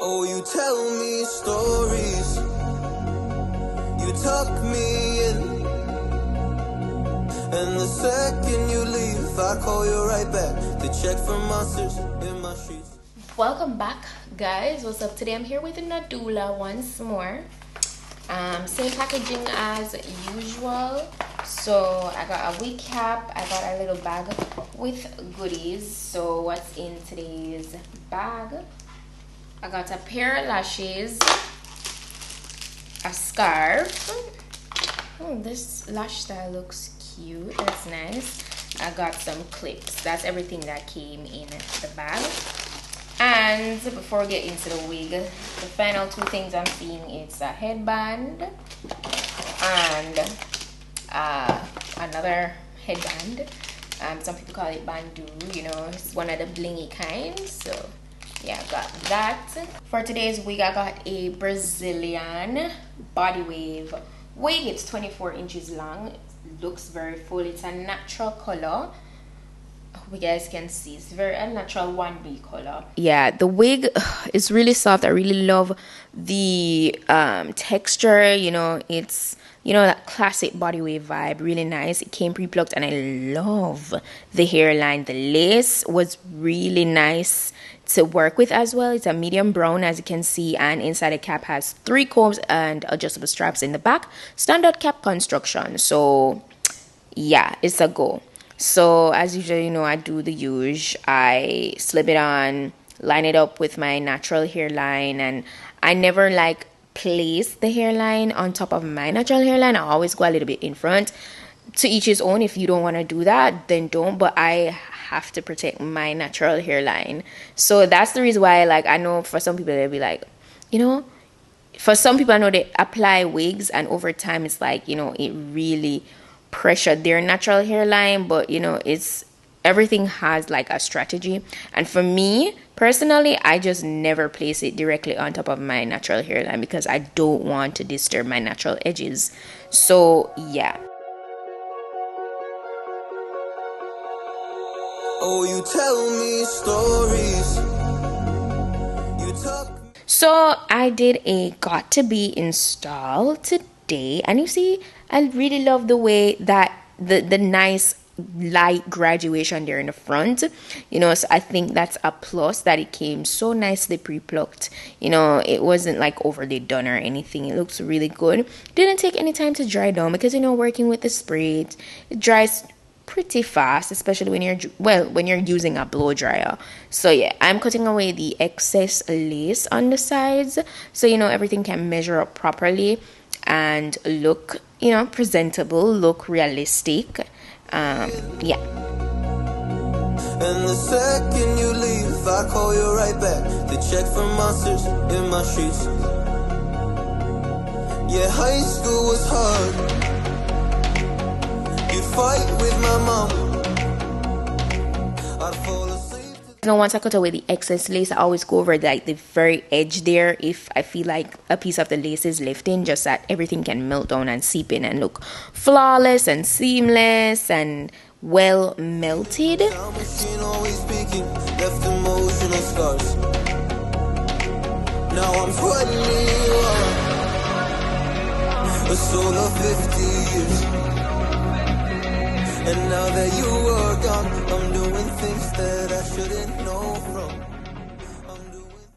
Oh, you tell me stories, you tuck me in, and the second you leave, I call you right back to check for monsters in my streets. Welcome back, guys. What's up? Today I'm here with Nadula once more. Same packaging as usual. So I got a wig cap, I got a little bag with goodies. So what's in today's bag? I got a pair of lashes, a scarf. Oh, this lash style looks cute. That's nice. I got some clips. That's everything that came in the bag. And before we get into the wig, the final two things I'm seeing, it's a headband and another headband. Some people call it bandeau, you know, it's one of the blingy kinds. So yeah, I got that. For today's wig, I got a Brazilian body wave wig. It's 24 inches long. It looks very full. It's a natural color. You guys can see it's very a natural 1B color. Yeah, the wig is really soft. I really love the texture. You know, it's, you know, that classic body wave vibe. Really nice. It came pre-plucked and I love the hairline. The lace was really nice to work with as well. It's a medium brown, as you can see, and inside the cap has 3 combs and adjustable straps in the back. Standard cap construction. So yeah, it's a go. So as usual, you know, I do the usual. I slip it on, line it up with my natural hairline, and I never like place the hairline on top of my natural hairline. I always go a little bit in front. To each his own. If you don't want to do that, then don't, but I have to protect my natural hairline. So that's the reason why, like, I know for some people they'll be like, you know, for some people I know they apply wigs and over time it's like, you know, it really pressure their natural hairline, but you know, it's everything has like a strategy. And for me personally, I just never place it directly on top of my natural hairline because I don't want to disturb my natural edges. So yeah. Oh, you tell me stories, you talk. So I did a got to be install today, and you see, I really love the way that the nice light graduation there in the front, you know. So I think that's a plus, that it came so nicely pre-plucked. You know, it wasn't like overly done or anything. It looks really good. Didn't take any time to dry down because, you know, working with the spray, it dries pretty fast, especially when you're using a blow dryer. So yeah, I'm cutting away the excess lace on the sides so, you know, everything can measure up properly and look, you know, presentable, look realistic. Yeah. And the second you leave, I call you right back to check for monsters in my streets. Yeah, high school was hard. You'd fight with my mom. I'd fall asleep. You know, once I cut away the excess lace, I always go over like the very edge there if I feel like a piece of the lace is lifting, just that everything can melt down and seep in and look flawless and seamless and well melted. Machine always speaking, left emotional scars. Now I'm 21, a soul of 50 years. And now that you are gone, I'm doing things that I shouldn't know from.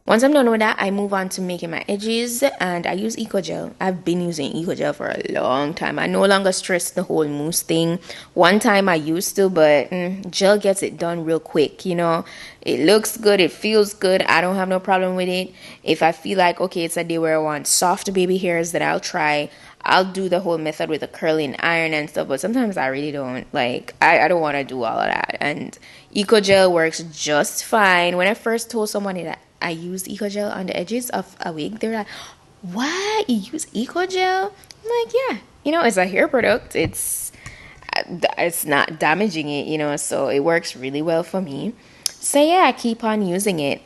Once I'm done with that, I move on to making my edges, and I use Eco Gel. I've been using Eco Gel for a long time. I no longer stress the whole mousse thing. One time I used to, but gel gets it done real quick, you know. It looks good, it feels good. I don't have no problem with it. If I feel like, okay, it's a day where I want soft baby hairs, that I'll do the whole method with a curling iron and stuff, but sometimes I really don't. Like, I don't want to do all of that. And Eco Gel works just fine. When I first told somebody that I used Eco Gel on the edges of a wig, they were like, what? You use Eco Gel? I'm like, yeah. You know, it's a hair product. It's not damaging it, you know, so it works really well for me. So yeah, I keep on using it.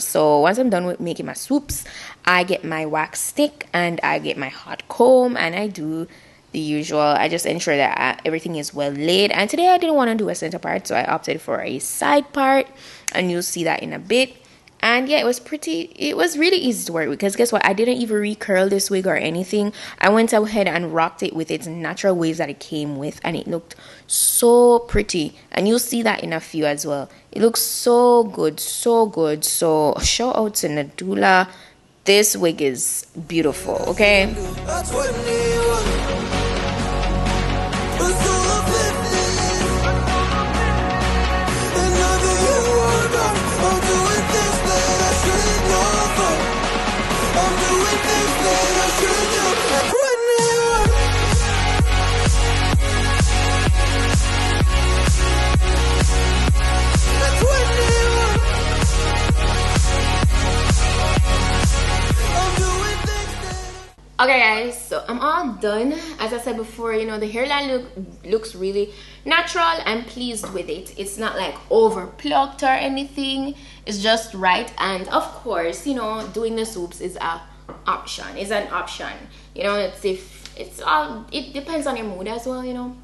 So once I'm done with making my swoops, I get my wax stick and I get my hot comb and I do the usual. I just ensure that everything is well laid. And today I didn't want to do a center part, so I opted for a side part, and you'll see that in a bit. And yeah, it was really easy to work with, because guess what, I didn't even recurl this wig or anything. I went ahead and rocked it with its natural waves that it came with, and it looked so pretty, and you'll see that in a few as well. It looks so good, so good. So shout out to Nadula. This wig is beautiful, okay? Okay guys, so I'm all done. As I said before, you know, the hairline looks really natural. I'm pleased with it. It's not like over plucked or anything. It's just right. And of course, you know, doing the swoops is an option. You know, it depends on your mood as well, you know.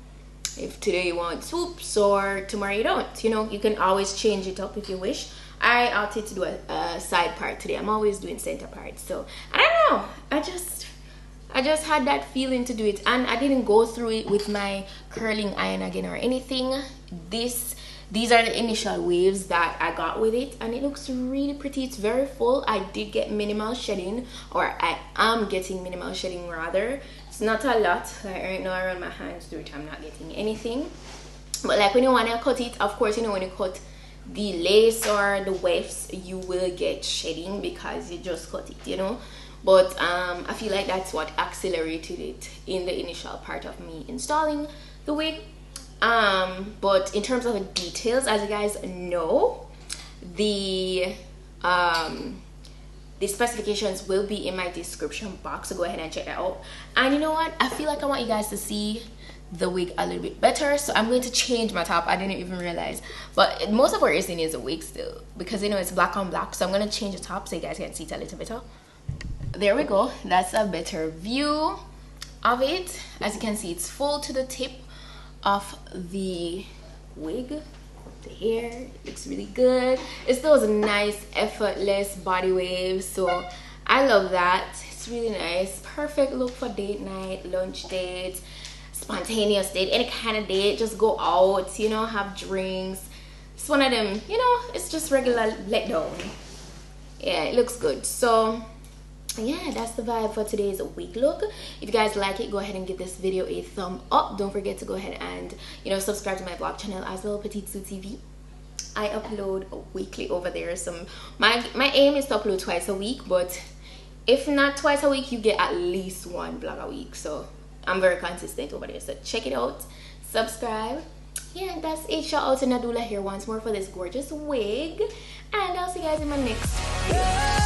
If today you want swoops or tomorrow you don't, you know, you can always change it up if you wish. I opted to do a side part today. I'm always doing center part. So I don't know, I just had that feeling to do it, and I didn't go through it with my curling iron again or anything. These are the initial waves that I got with it, and it looks really pretty. It's very full. I did get minimal shedding, or I am getting minimal shedding rather. It's not a lot. Like right now I run my hands through it, I'm not getting anything. But like when you want to cut it, of course, you know, when you cut the lace or the wefts, you will get shedding because you just cut it, you know. But I feel like that's what accelerated it in the initial part of me installing the wig. But in terms of the details, as you guys know, the specifications will be in my description box, so go ahead and check that out. And you know what, I feel like I want you guys to see the wig a little bit better, so I'm going to change my top. I didn't even realize, but most of what you're seeing is a wig still, because you know it's black on black. So I'm going to change the top so you guys can see it a little better. There we go. That's a better view of it. As you can see, it's full to the tip of the wig. The hair looks really good. It's those nice effortless body waves, so I love that. It's really nice. Perfect look for date night, lunch date, spontaneous date, any kind of date. Just go out, you know, have drinks. It's one of them, you know, it's just regular letdown. Yeah, it looks good. So yeah, that's the vibe for today's wig look. If you guys like it, go ahead and give this video a thumb up. Don't forget to go ahead and, you know, subscribe to my vlog channel as well, PETITE-SUE TV. I upload weekly over there. My aim is to upload twice a week, but if not twice a week, you get at least one vlog a week. So I'm very consistent over there, so check it out, subscribe. Yeah, that's it. Shout out to Nadula here once more for this gorgeous wig, and I'll see you guys in my next video.